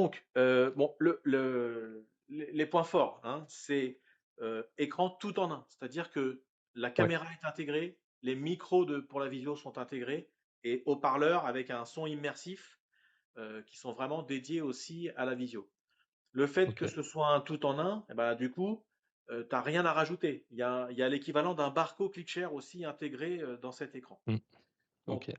Donc, bon, les points forts, hein, c'est écran tout en un. C'est-à-dire que la Ouais. caméra est intégrée, les micros pour la visio sont intégrés et haut-parleurs avec un son immersif qui sont vraiment dédiés aussi à la visio. Le fait que OK. ce soit un tout en un, eh ben, du coup, tu n'as rien à rajouter. Il y a l'équivalent d'un barco ClickShare aussi intégré dans cet écran. Mmh. Donc, OK.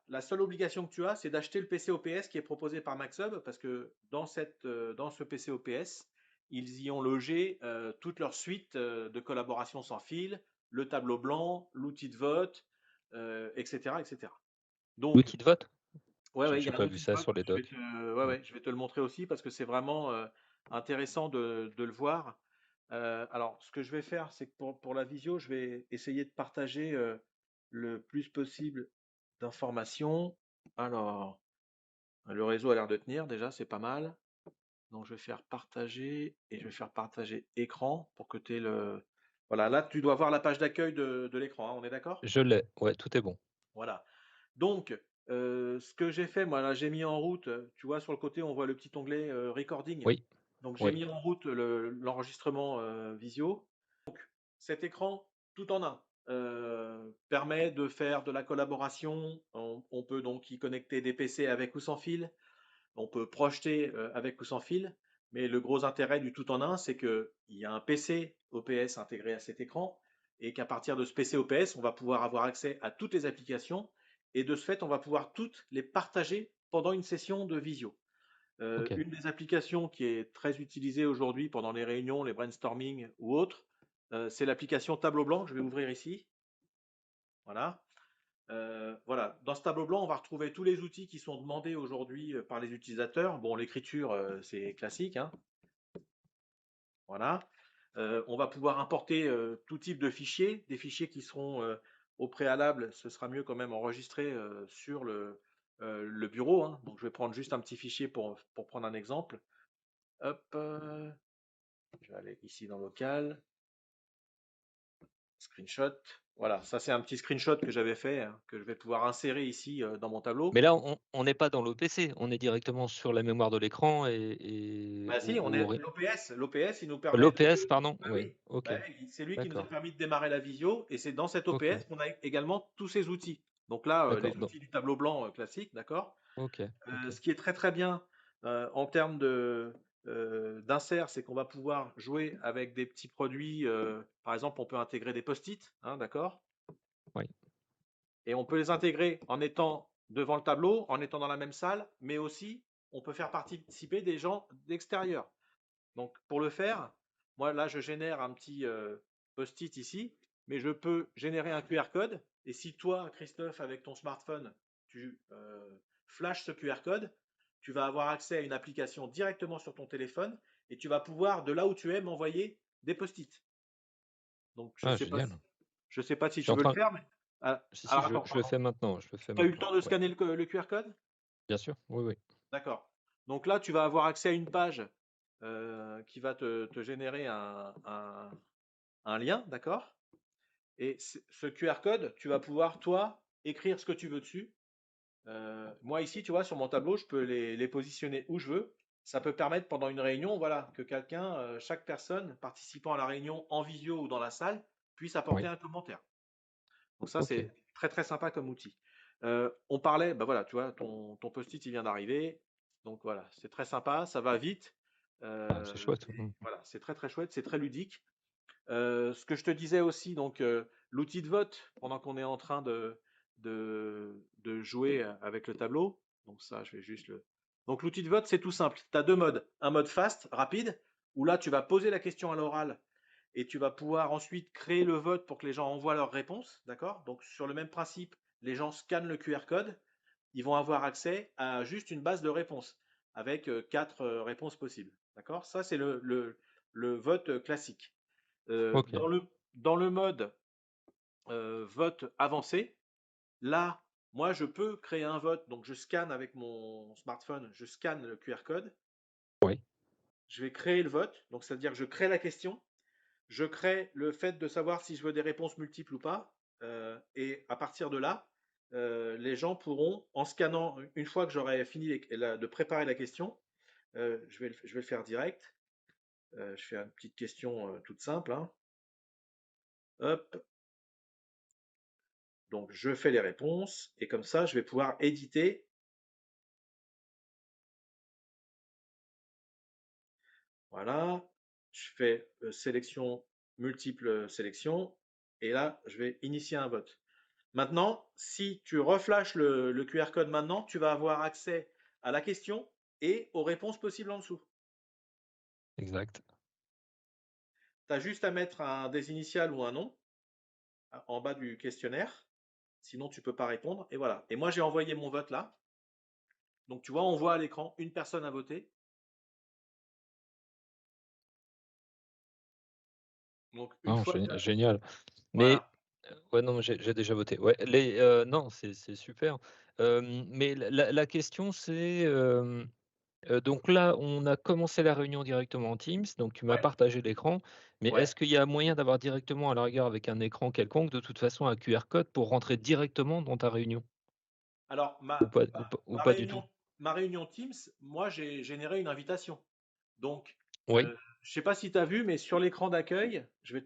la seule obligation que tu as, c'est d'acheter le PC OPS qui est proposé par Maxhub, parce que dans ce PC OPS, ils y ont logé toute leur suite de collaboration sans fil, le tableau blanc, l'outil de vote, etc., etc. Donc, L'outil de vote? ouais, ouais, il y J'ai a un pas vu outil de ça vote. sur les docs. Ouais, Mmh. ouais, je vais te le montrer aussi parce que c'est vraiment intéressant de le voir. Alors, ce que je vais faire, c'est que pour la visio, je vais essayer de partager le plus possible d'informations. Alors, le réseau a l'air de tenir déjà, c'est pas mal. Donc, je vais faire partager et je vais faire partager écran pour que tu aies le. Voilà, là, tu dois voir la page d'accueil de l'écran, hein, on est d'accord? Je l'ai, ouais, tout est bon. Voilà. Donc, ce que j'ai fait, moi, là, j'ai mis en route, tu vois, sur le côté, on voit le petit onglet recording. Oui, Donc, j'ai oui, mis en route l'enregistrement visio. Cet écran, tout en un, permet de faire de la collaboration. On peut donc y connecter des PC avec ou sans fil. On peut projeter avec ou sans fil. Mais le gros intérêt du tout en un, c'est qu'il y a un PC OPS intégré à cet écran et qu'à partir de ce PC OPS, on va pouvoir avoir accès à toutes les applications et de ce fait, on va pouvoir toutes les partager pendant une session de visio. OK. Une des applications qui est très utilisée aujourd'hui pendant les réunions, les brainstorming ou autres, c'est l'application Tableau Blanc. Je vais ouvrir ici. Voilà. Voilà. Dans ce tableau blanc, on va retrouver tous les outils qui sont demandés aujourd'hui par les utilisateurs. Bon, l'écriture, c'est classique, hein. Voilà. On va pouvoir importer tout type de fichiers, des fichiers qui seront au préalable, ce sera mieux quand même enregistrés sur le bureau, hein. Donc, je vais prendre juste un petit fichier pour prendre un exemple. Hop, je vais aller ici dans local, screenshot. Voilà, ça c'est un petit screenshot que j'avais fait, hein, que je vais pouvoir insérer ici dans mon tableau. Mais là, on n'est pas dans l'OPC, on est directement sur la mémoire de l'écran et Bah si, on ou est ré l'OPS, il nous permet de. l'OPS pardon? Bah Oui, oui, OK, bah oui, c'est lui qui nous a d'accord, permis de démarrer la visio et c'est dans cet OK, OPS qu'on a également tous ces outils. Donc là, les d'accord, donc outils du tableau blanc classique, d'accord. OK, OK. Ce qui est très très bien en termes d'insert, c'est qu'on va pouvoir jouer avec des petits produits. Par exemple, on peut intégrer des post-it, hein, d'accord, Oui, et on peut les intégrer en étant devant le tableau, en étant dans la même salle, mais aussi on peut faire participer des gens d'extérieur. Donc, pour le faire, moi, là, je génère un petit post-it ici, mais je peux générer un QR code. Et si toi, Christophe, avec ton smartphone, tu flashes ce QR code, tu vas avoir accès à une application directement sur ton téléphone et tu vas pouvoir, de là où tu es, m'envoyer des post-it. Donc, ah génial. je sais pas si Je suis tu en veux le train faire, mais si, si, alors attends, je le pardon. fais maintenant, je le fais Tu as eu le maintenant, temps de ouais. scanner le QR code? Bien sûr, oui, oui. D'accord. Donc là, tu vas avoir accès à une page qui va te générer un lien, d'accord? Et ce QR code, tu vas pouvoir, toi, écrire ce que tu veux dessus. Moi, ici, tu vois, sur mon tableau, je peux les positionner où je veux. Ça peut permettre pendant une réunion, voilà, que quelqu'un, chaque personne participant à la réunion en visio ou dans la salle, puisse apporter Oui, un commentaire. Donc ça, OK. c'est très très sympa comme outil. On parlait, bah voilà, tu vois, ton post-it, il vient d'arriver. Donc voilà, c'est très sympa, ça va vite. Ah, c'est chouette. Et Mmh. voilà, c'est très très chouette, c'est très ludique. Ce que je te disais aussi, donc l'outil de vote, pendant qu'on est en train de jouer avec le tableau. Donc ça, je vais juste le. Donc l'outil de vote, c'est tout simple. Tu as deux modes. Un mode fast, rapide, où là, tu vas poser la question à l'oral et tu vas pouvoir ensuite créer le vote pour que les gens envoient leurs réponses. D'accord? Donc sur le même principe, les gens scannent le QR code, ils vont avoir accès à juste une base de réponses avec quatre réponses possibles. D'accord? Ça, c'est le vote classique. Euh, OK, dans le, dans le mode vote avancé, là, moi, je peux créer un vote. Donc, je scanne avec mon smartphone, je scanne le QR code, oui, je vais créer le vote. Donc, c'est-à-dire que je crée la question, je crée le fait de savoir si je veux des réponses multiples ou pas. Et à partir de là, les gens pourront, en scannant, une fois que j'aurai fini de préparer la question, Je vais le faire direct. Je fais une petite question toute simple, hein. Hop, donc je fais les réponses et comme ça, je vais pouvoir éditer. Voilà, je fais sélection, multiple sélection et là, je vais initier un vote. Maintenant, si tu reflashes le QR code maintenant, tu vas avoir accès à la question et aux réponses possibles en dessous. Exact. Tu as juste à mettre des initiales ou un nom en bas du questionnaire. Sinon, tu ne peux pas répondre. Et voilà. Et moi, j'ai envoyé mon vote là. Donc, tu vois, on voit à l'écran une personne a voté. Donc, une Non, fois que tu as... génial. Mais Voilà. ouais, non, j'ai déjà voté. Ouais, non, c'est super. Mais la question c'est, donc là, on a commencé la réunion directement en Teams, donc tu m'as Ouais. partagé l'écran, mais Ouais. est-ce qu'il y a moyen d'avoir directement, à la rigueur, avec un écran quelconque, de toute façon, un QR code pour rentrer directement dans ta réunion? Alors, Ou pas du tout? ma réunion Teams, moi, j'ai généré une invitation. Donc, Oui, je ne sais pas si tu as vu, mais sur l'écran d'accueil, je vais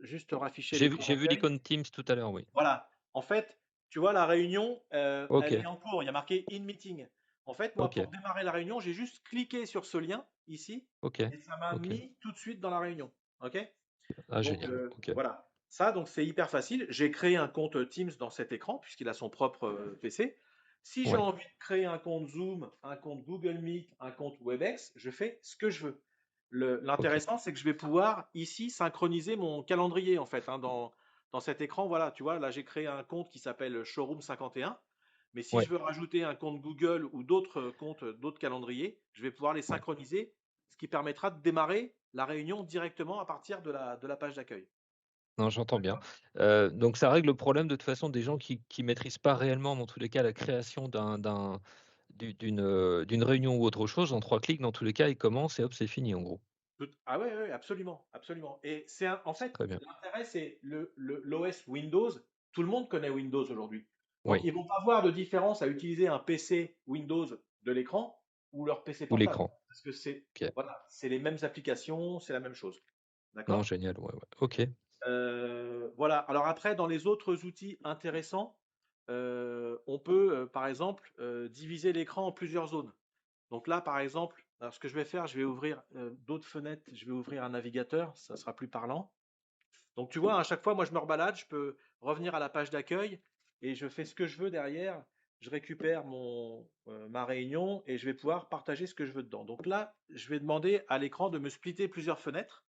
juste te rafficher l'écran j'ai vu d'accueil. l'icône Teams tout à l'heure, oui. Voilà. En fait, tu vois, la réunion, elle est OK, en cours. Il y a marqué In Meeting. En fait, moi, OK, pour démarrer la réunion, j'ai juste cliqué sur ce lien ici OK, et ça m'a OK. mis tout de suite dans la réunion. OK? Ah Donc, génial, OK. voilà. Ça, donc, c'est hyper facile. J'ai créé un compte Teams dans cet écran puisqu'il a son propre PC. Si j'ai Ouais, envie de créer un compte Zoom, un compte Google Meet, un compte WebEx, je fais ce que je veux. OK, L'intéressant, c'est que je vais pouvoir ici synchroniser mon calendrier en fait, hein, dans cet écran. Voilà, tu vois, là j'ai créé un compte qui s'appelle Showroom 51. Mais si ouais, je veux rajouter un compte Google ou d'autres comptes, d'autres calendriers, je vais pouvoir les ouais. synchroniser, ce qui permettra de démarrer la réunion directement à partir de la page d'accueil. Non, j'entends bien. D'accord. Donc ça règle le problème de toute façon des gens qui maîtrisent pas réellement, dans tous les cas, la création d'une réunion ou autre chose. En 3 clics, dans tous les cas, ils commencent et hop, c'est fini en gros. Ah ouais, ouais, absolument, absolument. Et en C'est fait, très bien. l'intérêt, c'est l'OS Windows. Tout le monde connaît Windows aujourd'hui. Donc, Oui, ils vont pas voir de différence à utiliser un PC Windows de l'écran ou leur PC ou portable. l'écran. Parce que OK. voilà, c'est les mêmes applications, c'est la même chose. Non, D'accord? génial, ouais, ouais. OK. Voilà. Alors après, dans les autres outils intéressants, on peut, par exemple, diviser l'écran en plusieurs zones. Donc là, par exemple, alors ce que je vais faire, je vais ouvrir d'autres fenêtres, je vais ouvrir un navigateur, ça sera plus parlant. Donc tu vois, à chaque fois, moi je me rebalade, je peux revenir à la page d'accueil et je fais ce que je veux derrière. Je récupère ma réunion et je vais pouvoir partager ce que je veux dedans. Donc là, je vais demander à l'écran de me splitter plusieurs fenêtres.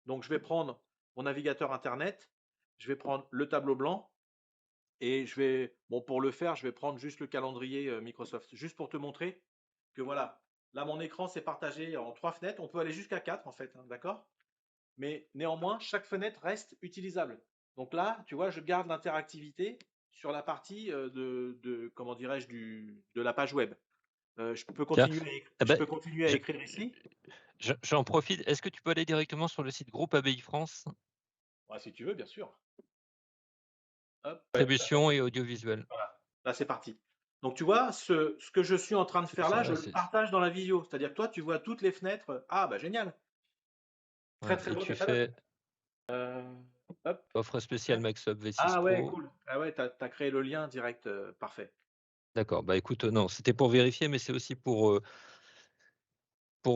Donc je vais prendre mon navigateur Internet, je vais prendre le tableau blanc et bon, pour le faire, je vais prendre juste le calendrier Microsoft, juste pour te montrer que voilà, là mon écran s'est partagé en 3 fenêtres. On peut aller jusqu'à 4 en fait, hein, d'accord? Mais néanmoins, chaque fenêtre reste utilisable. Donc là, tu vois, je garde l'interactivité sur la partie comment dirais-je, de la page web. Tiens, eh Je beh, peux continuer à je écrire ici. j'en profite. Est-ce que tu peux aller directement sur le site Groupe ABI France, Ouais, si tu veux, bien sûr. Hop, ouais, distribution et audiovisuel? voilà. Là, c'est parti. Donc, tu vois, ce que je suis en train de faire là, je Ouais, le partage dans la visio. C'est-à-dire que toi, tu vois toutes les fenêtres. Ah, bah génial. Très, ouais très et beau tu catalogue. fais Hop. offre spéciale Microsoft V6 Ah ouais, Pro. cool. Ah ouais, t'as créé le lien direct. Parfait. D'accord, bah, écoute, non, c'était pour vérifier, mais c'est aussi pour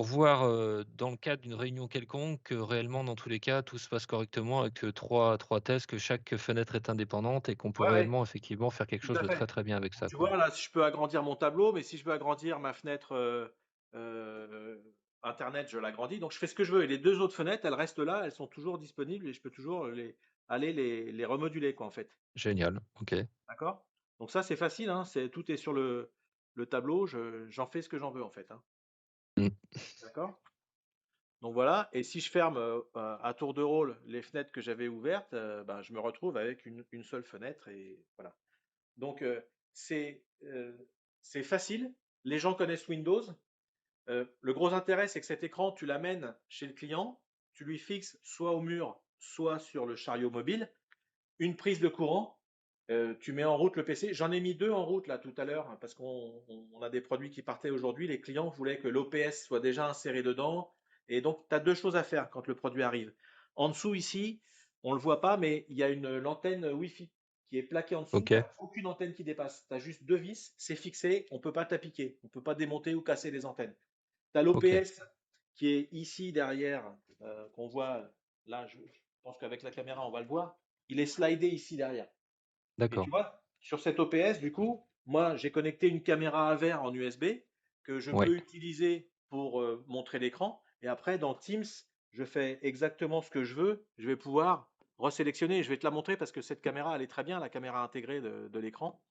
voir, dans le cadre d'une réunion quelconque, que réellement, dans tous les cas, tout se passe correctement et que trois tests, que chaque fenêtre est indépendante et qu'on peut Ouais, ouais, réellement, effectivement, faire quelque tout chose à de fait. très, très bien avec Donc, ça, tu quoi. vois, là, je peux agrandir mon tableau, mais si je veux agrandir ma fenêtre euh, Internet, je l'agrandis. Donc, je fais ce que je veux. Et les deux autres fenêtres, elles restent là, elles sont toujours disponibles et je peux toujours aller les remoduler, quoi, en fait. Génial, OK. D'accord? Donc, ça, c'est facile, hein, tout est sur le tableau. J'en fais ce que j'en veux, en fait, hein. Mmh. D'accord? Donc, voilà. Et si je ferme à tour de rôle les fenêtres que j'avais ouvertes, ben, je me retrouve avec une seule fenêtre et voilà. Donc, c'est facile. Les gens connaissent Windows. Le gros intérêt, c'est que cet écran, tu l'amènes chez le client, tu lui fixes soit au mur, soit sur le chariot mobile, une prise de courant. Tu mets en route le PC. J'en ai mis deux en route là tout à l'heure, hein, parce qu'on a des produits qui partaient aujourd'hui. Les clients voulaient que l'OPS soit déjà inséré dedans. Et donc, tu as deux choses à faire quand le produit arrive. En dessous, ici, on ne le voit pas, mais il y a l'antenne Wi-Fi qui est plaquée en dessous. Ok, Tu n'as aucune antenne qui dépasse. Tu as juste deux vis, c'est fixé, on ne peut pas t'appliquer. On ne peut pas démonter ou casser les antennes. Tu as ok, l'OPS qui est ici derrière, qu'on voit là. Je pense qu'avec la caméra, on va le voir. Il est slidé ici derrière. Et tu d'accord. vois, sur cet OPS, du coup, moi, j'ai connecté une caméra AVR en USB que je Ouais, peux utiliser pour montrer l'écran. Et après, dans Teams, je fais exactement ce que je veux. Je vais pouvoir resélectionner. Je vais te la montrer parce que cette caméra, elle est très bien, la caméra intégrée de l'écran.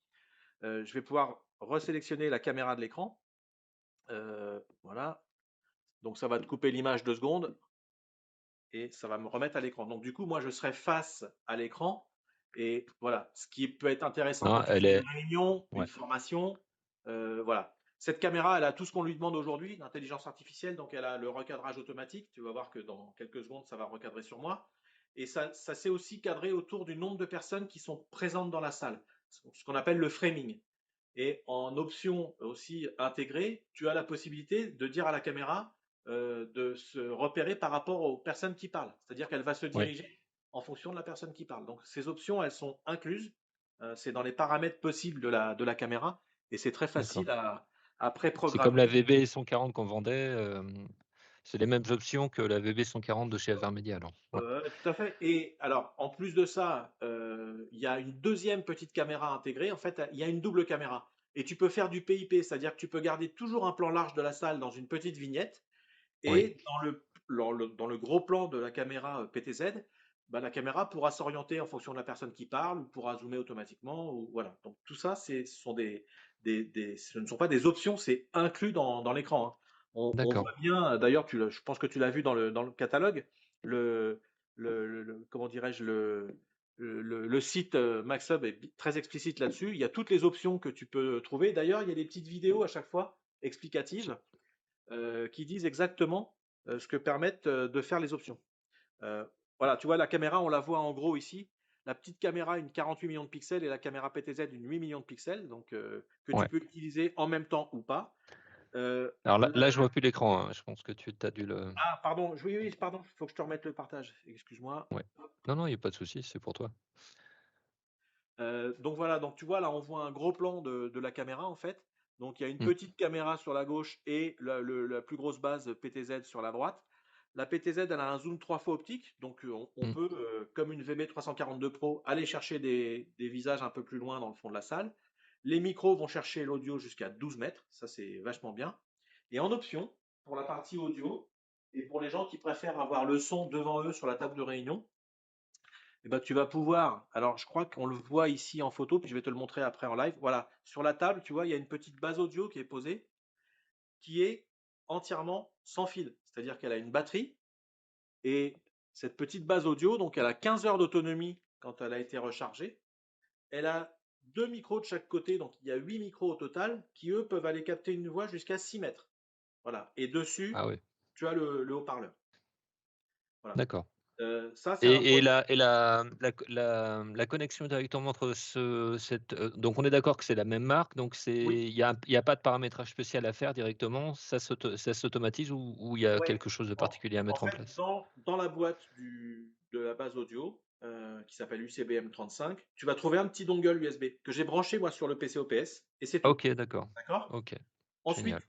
Je vais pouvoir resélectionner la caméra de l'écran. Voilà. Donc, ça va te couper l'image 2 secondes et ça va me remettre à l'écran. Donc, du coup, moi, je serai face à l'écran. Et voilà, ce qui peut être intéressant non, quand tu elle fais une est. réunion, une Ouais, formation, voilà. Cette caméra, elle a tout ce qu'on lui demande aujourd'hui, l'intelligence artificielle, donc elle a le recadrage automatique. Tu vas voir que dans quelques secondes, ça va recadrer sur moi. Et ça s'est aussi cadré autour du nombre de personnes qui sont présentes dans la salle, ce qu'on appelle le framing. Et en option aussi intégrée, tu as la possibilité de dire à la caméra de se repérer par rapport aux personnes qui parlent. C'est-à-dire qu'elle va se ouais, diriger en fonction de la personne qui parle. Donc ces options, elles sont incluses. C'est dans les paramètres possibles de la caméra et c'est très d'accord. facile à C'est comme la préprogrammer. VB 140 qu'on vendait. C'est les mêmes options que la VB 140 de chez Avermedia alors. Ouais, Tout à fait. Et alors, en plus de ça, il y a une deuxième petite caméra intégrée. En fait, il y a une double caméra. Et tu peux faire du PIP, c'est-à-dire que tu peux garder toujours un plan large de la salle dans une petite vignette. oui, Et dans le gros plan de la caméra PTZ, bah, la caméra pourra s'orienter en fonction de la personne qui parle, ou pourra zoomer automatiquement. Ou, voilà. Donc tout ça, ce ne sont pas des options, c'est inclus dans l'écran, hein. On d'accord. voit bien, d'ailleurs, je pense que tu l'as vu dans le catalogue, le, comment dirais-je, le site MaxHub est très explicite là-dessus. Il y a toutes les options que tu peux trouver. D'ailleurs, il y a des petites vidéos à chaque fois explicatives qui disent exactement ce que permettent de faire les options. Euh, voilà, tu vois, la caméra, on la voit en gros ici. La petite caméra, une 48 millions de pixels, et la caméra PTZ, une 8 millions de pixels, donc que tu Ouais. peux utiliser en même temps ou pas. Euh, Alors là, là- là, je vois plus l'écran, hein. Je pense que tu as dû le. ah, pardon, oui, oui, pardon, il faut que je te remette le partage. Excuse-moi. Ouais. Non, non, il n'y a pas de souci, c'est pour toi. Donc voilà, donc tu vois là, on voit un gros plan de la caméra en fait. Donc il y a une Mm, petite caméra sur la gauche et la plus grosse base PTZ sur la droite. La PTZ, elle a un zoom 3 fois optique, donc on mm. peut, comme une VB 342 Pro, aller chercher des visages un peu plus loin dans le fond de la salle. Les micros vont chercher l'audio jusqu'à 12 mètres, ça c'est vachement bien. Et en option, pour la partie audio, et pour les gens qui préfèrent avoir le son devant eux sur la table de réunion, eh ben, tu vas pouvoir, alors je crois qu'on le voit ici en photo, puis je vais te le montrer après en live. Voilà, sur la table, tu vois, il y a une petite base audio qui est posée, qui est entièrement sans fil. C'est-à-dire qu'elle a une batterie, et cette petite base audio, donc elle a 15 heures d'autonomie quand elle a été rechargée. Elle a deux micros de chaque côté, donc il y a 8 micros au total, qui eux peuvent aller capter une voix jusqu'à 6 mètres. Voilà, et dessus, Ah oui, tu as le haut-parleur. Voilà. d'accord. Ça, c'est un Et produit. la connexion directement entre donc on est d'accord que c'est la même marque, donc Oui, il y a pas de paramétrage spécial à faire directement, ça s'automatise ou il y a ouais. quelque chose de En, particulier à en mettre en fait, place? dans la boîte de la base audio, qui s'appelle UCBM35, tu vas trouver un petit dongle USB que j'ai branché moi sur le PC OPS et c'est tout. OK, d'accord. D'accord? OK, Ensuite, génial.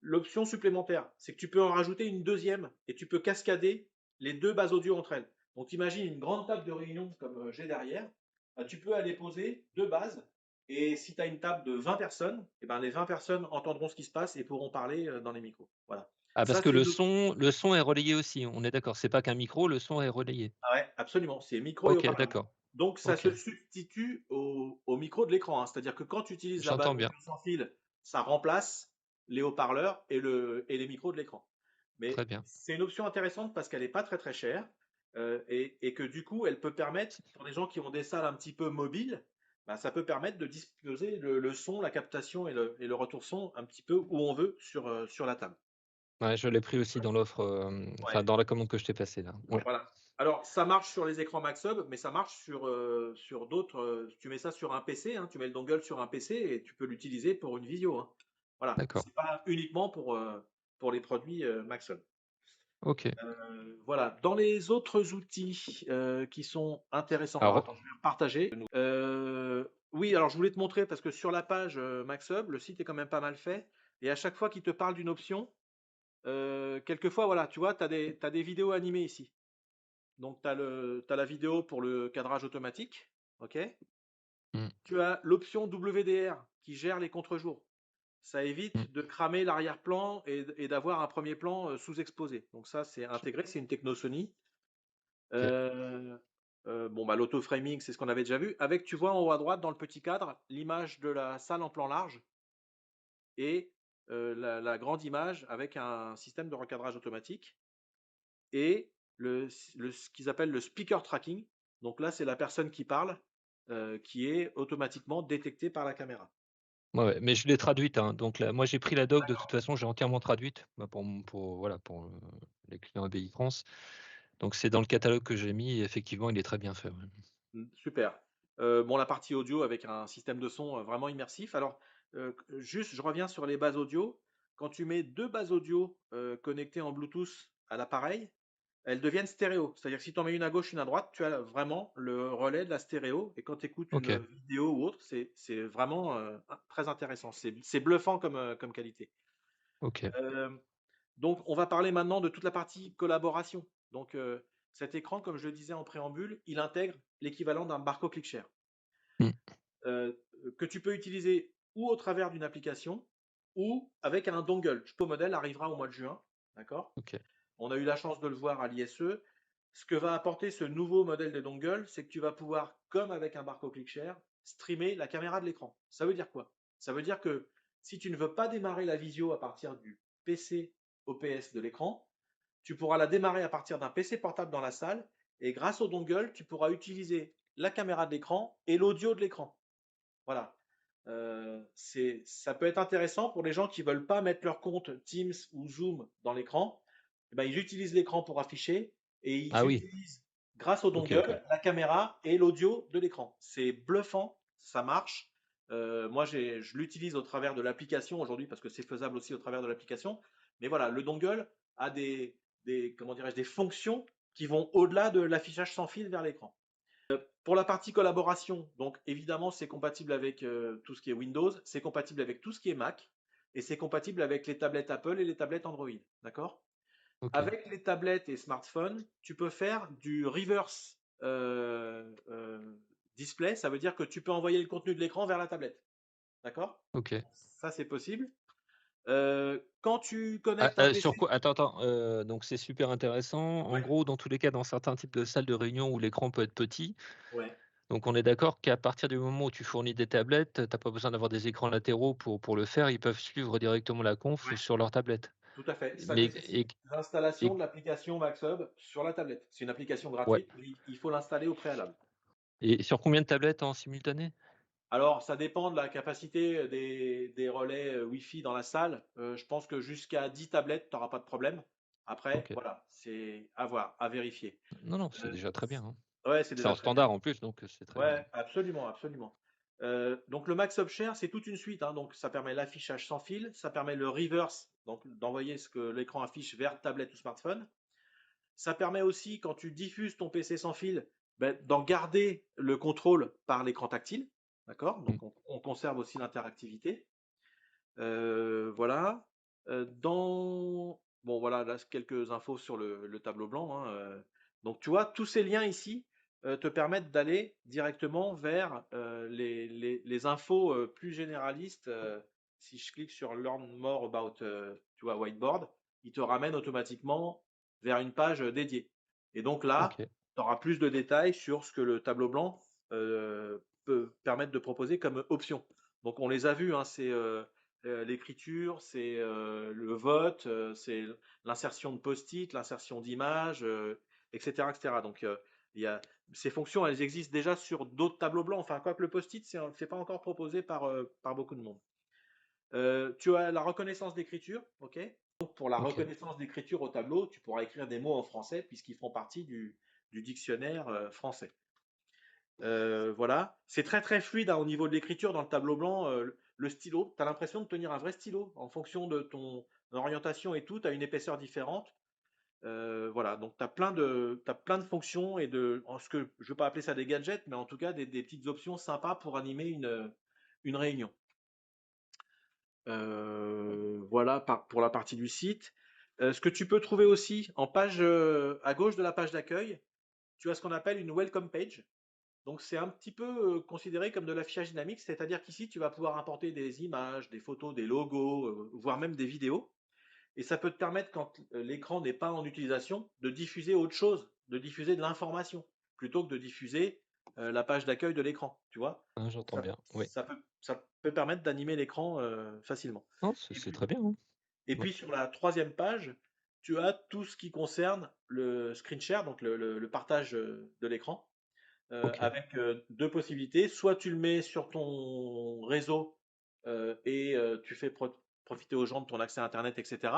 l'option supplémentaire, c'est que tu peux en rajouter une deuxième et tu peux cascader les deux bases audio entre elles. Donc imagine une grande table de réunion comme j'ai derrière, bah, tu peux aller poser deux bases et si tu as une table de 20 personnes, eh ben, les 20 personnes entendront ce qui se passe et pourront parler dans les micros. Voilà. Ah parce Ça, que c'est une option. le son est relayé aussi, on est d'accord, c'est pas qu'un micro, le son est relayé? Ah ouais, absolument, c'est micro et OK, haut-parleur. d'accord. Donc ça OK, se substitue au micro de l'écran, hein. C'est-à-dire que quand tu utilises la base j'entends bien. audio sans fil, ça remplace les haut-parleurs et les micros de l'écran. Très Mais bien. c'est une option intéressante parce qu'elle n'est pas très très chère et que du coup, elle peut permettre, pour les gens qui ont des salles un petit peu mobiles, bah, ça peut permettre de disposer le son, la captation et le retour son un petit peu où on veut sur la table. Ouais, je l'ai pris aussi dans l'offre, enfin Ouais. dans la commande que je t'ai passée là. Ouais. Voilà. Alors, ça marche sur les écrans Maxhub, mais ça marche sur d'autres. Tu mets ça sur un PC, hein, tu mets le dongle sur un PC et tu peux l'utiliser pour une visio, hein. Voilà, D'accord. c'est pas uniquement pour les produits Maxhub. OK. Voilà, dans les autres outils qui sont intéressants. Alors, Alors attends, je vais partager. Oui, alors je voulais te montrer parce que sur la page Maxhub, le site est quand même pas mal fait. Et à chaque fois qu'il te parle d'une option, quelquefois, voilà, tu vois, t'as des vidéos animées ici. Donc, t'as la vidéo pour le cadrage automatique. OK? mmh, Tu as l'option WDR qui gère les contre-jours. Ça mmh, évite de cramer l'arrière-plan et d'avoir un premier plan sous-exposé. Donc, ça, c'est intégré, c'est une techno Sony. OK. Euh, bon, bah, l'auto-framing, c'est ce qu'on avait déjà vu. Avec, tu vois en haut à droite, dans le petit cadre, l'image de la salle en plan large et la grande image avec un système de recadrage automatique et ce qu'ils appellent le speaker tracking. Donc là, c'est la personne qui parle qui est automatiquement détectée par la caméra. Ouais, ouais, mais je l'ai traduite, hein, donc là, moi j'ai pris la doc de toute façon, j'ai entièrement traduite, bah, pour voilà, pour, les clients ABI France. Donc c'est dans le catalogue que j'ai mis et effectivement, il est très bien fait, ouais. Super. Bon, la partie audio avec un système de son vraiment immersif. Alors, juste, je reviens sur les bases audio. Quand tu mets deux bases audio connectées en Bluetooth à l'appareil, elles deviennent stéréo. C'est-à-dire que si tu en mets une à gauche, une à droite, tu as vraiment le relais de la stéréo. Et quand tu écoutes une OK, vidéo ou autre, c'est vraiment très intéressant. C'est bluffant comme qualité. OK. Euh, donc, on va parler maintenant de toute la partie collaboration. Donc, cet écran, comme je le disais en préambule, il intègre l'équivalent d'un barcode ClickShare Mmh, euh, que tu peux utiliser ou au travers d'une application ou avec un dongle. Le modèle arrivera au mois de juin. D'accord? OK, On a eu la chance de le voir à l'ISE. Ce que va apporter ce nouveau modèle de dongle, c'est que tu vas pouvoir, comme avec un barcode ClickShare, streamer la caméra de l'écran. Ça veut dire quoi? Ça veut dire que si tu ne veux pas démarrer la visio à partir du PC OPS de l'écran, tu pourras la démarrer à partir d'un PC portable dans la salle et grâce au dongle, tu pourras utiliser la caméra de l'écran et l'audio de l'écran. Voilà. Ça peut être intéressant pour les gens qui ne veulent pas mettre leur compte Teams ou Zoom dans l'écran. Eh ben, ils utilisent l'écran pour afficher et ah ils oui, utilisent, grâce au OK, OK. dongle, la caméra et l'audio de l'écran. C'est bluffant, ça marche. Moi, je l'utilise au travers de l'application aujourd'hui parce que c'est faisable aussi au travers de l'application. Mais voilà, le dongle a comment dirais-je, des fonctions qui vont au-delà de l'affichage sans fil vers l'écran. Pour la partie collaboration, donc évidemment, c'est compatible avec tout ce qui est Windows, c'est compatible avec tout ce qui est Mac, et c'est compatible avec les tablettes Apple et les tablettes Android. D'accord? OK. Avec les tablettes et smartphones, tu peux faire du reverse display, ça veut dire que tu peux envoyer le contenu de l'écran vers la tablette. D'accord? OK. Ça, c'est possible. Quand tu Ah, connectes un sur PC. quoi? Attends, attends, donc c'est super intéressant. En Ouais, gros, dans tous les cas, dans certains types de salles de réunion où l'écran peut être petit, ouais, donc on est d'accord qu'à partir du moment où tu fournis des tablettes, tu as pas besoin d'avoir des écrans latéraux pour le faire, ils peuvent suivre directement la conf ouais, sur leur tablette. tout à fait. Ça Mais nécessite l'installation et de l'application Maxhub sur la tablette. C'est une application ouais, gratuite, mais il faut l'installer au préalable. et sur combien de tablettes en simultané? Alors, ça dépend de la capacité des relais Wi-Fi dans la salle. Je pense que jusqu'à 10 tablettes, tu n'auras pas de problème. Après, OK. voilà, c'est à voir, à vérifier. Non, non, c'est Euh, déjà très bien, hein. ouais, c'est C'est déjà en très bien. standard en plus, donc c'est très bien. Ouais, absolument, absolument. Donc le Max Upshare, c'est toute une suite, hein. Donc ça permet l'affichage sans fil, ça permet le reverse, donc d'envoyer ce que l'écran affiche vers tablette ou smartphone. Ça permet aussi, quand tu diffuses ton PC sans fil, ben, d'en garder le contrôle par l'écran tactile. D'accord? Mmh, Donc on conserve aussi l'interactivité. Voilà. Bon, voilà, là, quelques infos sur le tableau blanc, hein. Donc, tu vois, tous ces liens ici te permettent d'aller directement vers les infos plus généralistes. Si je clique sur Learn more about, tu vois, Whiteboard, il te ramène automatiquement vers une page dédiée. Et donc là, OK, tu auras plus de détails sur ce que le tableau blanc peut permettre de proposer comme option. Donc, on les a vus, hein, c'est l'écriture, c'est le vote, c'est l'insertion de post-it, l'insertion d'images, etc., etc. Donc, il y a, ces fonctions, elles existent déjà sur d'autres tableaux blancs. Enfin, quoique le post-it, c'est pas encore proposé par beaucoup de monde. Tu as la reconnaissance d'écriture, ok? Donc, pour la OK. reconnaissance d'écriture au tableau, tu pourras écrire des mots en français puisqu'ils font partie du dictionnaire français. Voilà. C'est très très fluide hein, au niveau de l'écriture dans le tableau blanc. Le stylo, tu as l'impression de tenir un vrai stylo en fonction de ton orientation et tout. Tu as une épaisseur différente. Voilà, donc t'as plein de fonctions et ce que je ne veux pas appeler ça des gadgets, mais en tout cas des petites options sympas pour animer une réunion. Voilà pour la partie du site. Ce que tu peux trouver aussi en page à gauche de la page d'accueil, tu as ce qu'on appelle une welcome page. Donc c'est un petit peu considéré comme de l'affichage dynamique, c'est-à-dire qu'ici tu vas pouvoir importer des images, des photos, des logos, voire même des vidéos. Et ça peut te permettre, quand l'écran n'est pas en utilisation, de diffuser autre chose, de diffuser de l'information, plutôt que de diffuser la page d'accueil de l'écran, tu vois. Ah, Donc j'entends bien. Oui. ça peut permettre d'animer l'écran facilement. Non, Et c'est puis, très bien, hein. et Ouais. puis sur la troisième page, tu as tout ce qui concerne le screen share, donc le partage de l'écran, OK. avec deux possibilités. Soit tu le mets sur ton réseau et tu fais profiter aux gens de ton accès à Internet, etc.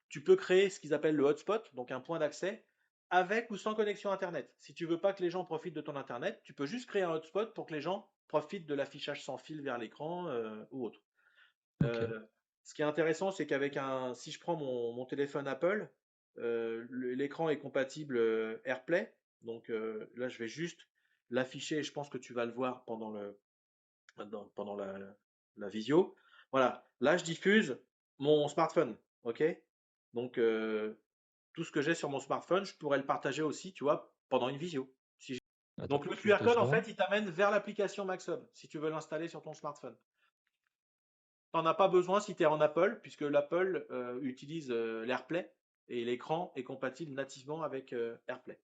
Tu peux créer ce qu'ils appellent le hotspot, donc un point d'accès, avec ou sans connexion Internet. Si tu veux pas que les gens profitent de ton Internet, tu peux juste créer un hotspot pour que les gens profitent de l'affichage sans fil vers l'écran ou autre. OK. Euh, Ce qui est intéressant, c'est si je prends mon téléphone Apple, l'écran est compatible AirPlay. Donc là, je vais juste l'afficher et je pense que tu vas le voir pendant la visio. Voilà, là, je diffuse mon smartphone. OK? Donc, tout ce que j'ai sur mon smartphone, je pourrais le partager aussi, tu vois, pendant une visio. Attends, Donc, le juste QR 2 code, en secondes. fait, il t'amène vers l'application Maxhub si tu veux l'installer sur ton smartphone. T'en as pas besoin si tu es en Apple, puisque l'Apple utilise l'AirPlay et l'écran est compatible nativement avec AirPlay.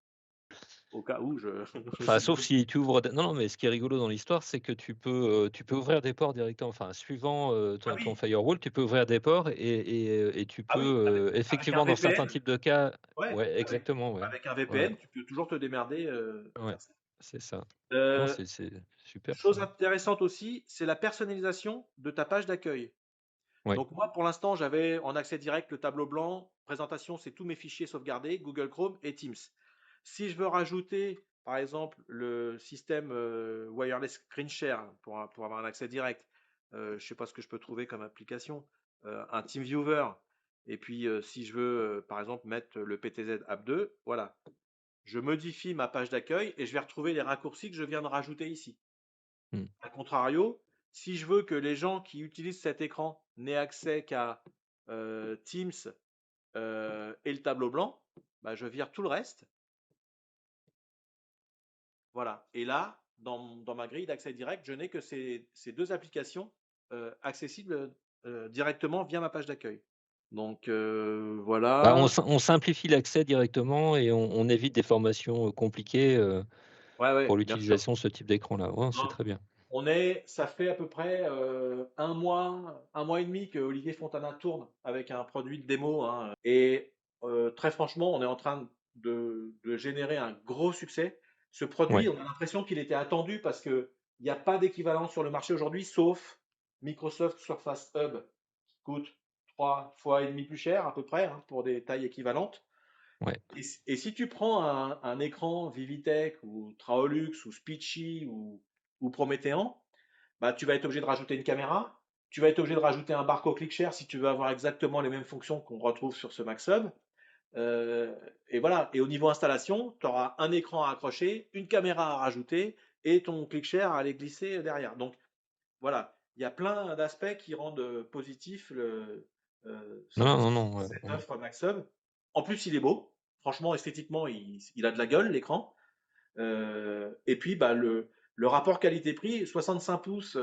Au cas où, je Enfin, sais pas. sauf si tu ouvres des non, non, mais ce qui est rigolo dans l'histoire, c'est que tu peux ouvrir des ports directement. Enfin, suivant, Ah ton oui, firewall, tu peux ouvrir des ports et tu ah oui, peux, avec un effectivement, dans certains VPN, types de cas ouais, ouais, exactement, ouais. avec un Ouais, VPN, tu peux toujours te démerder pour ouais, faire ça. c'est ça. Non, Euh, c'est super ça. Chose intéressante aussi, c'est la personnalisation de ta page d'accueil. Ouais, Donc moi, pour l'instant, j'avais en accès direct le tableau blanc, présentation, c'est tous mes fichiers sauvegardés, Google Chrome et Teams. Si je veux rajouter, par exemple, le système wireless screen share pour avoir un accès direct, je ne sais pas ce que je peux trouver comme application, un TeamViewer, et puis si je veux, par exemple, mettre le PTZ App 2, voilà, je modifie ma page d'accueil et je vais retrouver les raccourcis que je viens de rajouter ici. mmh. A contrario, si je veux que les gens qui utilisent cet écran n'aient accès qu'à Teams et le tableau blanc, bah, je vire tout le reste. Voilà. Et là, dans ma grille d'accès direct, je n'ai que ces deux applications accessibles directement via ma page d'accueil. Donc Bah, voilà. on simplifie l'accès directement et on évite des formations, compliquées, Ouais, pour ouais, bien sûr. l'utilisation de ce type d'écran-là. Ouais, c'est Non, très bien. ça fait à peu près un mois et demi que Olivier Fontana tourne avec un produit de démo, hein. Et très franchement, on est en train de générer un gros succès. Ce produit, Ouais, on a l'impression qu'il était attendu parce que il n'y a pas d'équivalent sur le marché aujourd'hui, sauf Microsoft Surface Hub, qui coûte 3 fois et demi plus cher à peu près hein, pour des tailles équivalentes. ouais. Et si tu prends un écran Vivitech ou Traolux ou Speechy ou Promethean, bah, tu vas être obligé de rajouter une caméra, tu vas être obligé de rajouter un barcode ClickShare si tu veux avoir exactement les mêmes fonctions qu'on retrouve sur ce MaxHub. Euh, et voilà. Et au niveau installation, tu auras un écran à accrocher, une caméra à rajouter et ton ClickShare à aller glisser derrière. Donc voilà, il y a plein d'aspects qui rendent positif Non, non, non, cette ouais. offre MaxHub. En plus, il est beau. Franchement, esthétiquement, il a de la gueule, l'écran. Et puis, bah, le rapport qualité-prix, 65 pouces,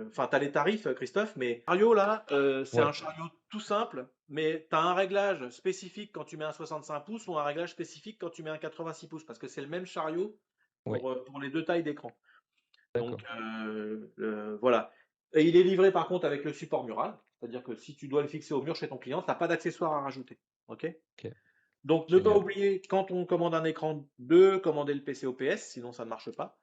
enfin, tu as les tarifs, Christophe, mais chariot, là, c'est Ouais, un chariot tout simple, mais tu as un réglage spécifique quand tu mets un 65 pouces ou un réglage spécifique quand tu mets un 86 pouces, parce que c'est le même chariot ouais, pour les deux tailles d'écran. Donc, d'accord. voilà. Et il est livré, par contre, avec le support mural, c'est-à-dire que si tu dois le fixer au mur chez ton client, tu n'as pas d'accessoires à rajouter. OK? OK, Donc, ne pas génial. oublier, quand on commande un écran, de commander le PC OPS, sinon ça ne marche pas.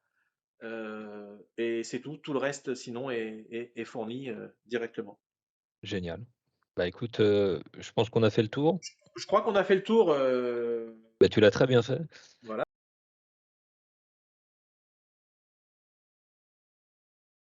Et c'est tout. Tout le reste, sinon, est fourni directement. Génial. Bah, écoute, je pense qu'on a fait le tour. Je crois qu'on a fait le tour. Bah, tu l'as très bien fait. Voilà.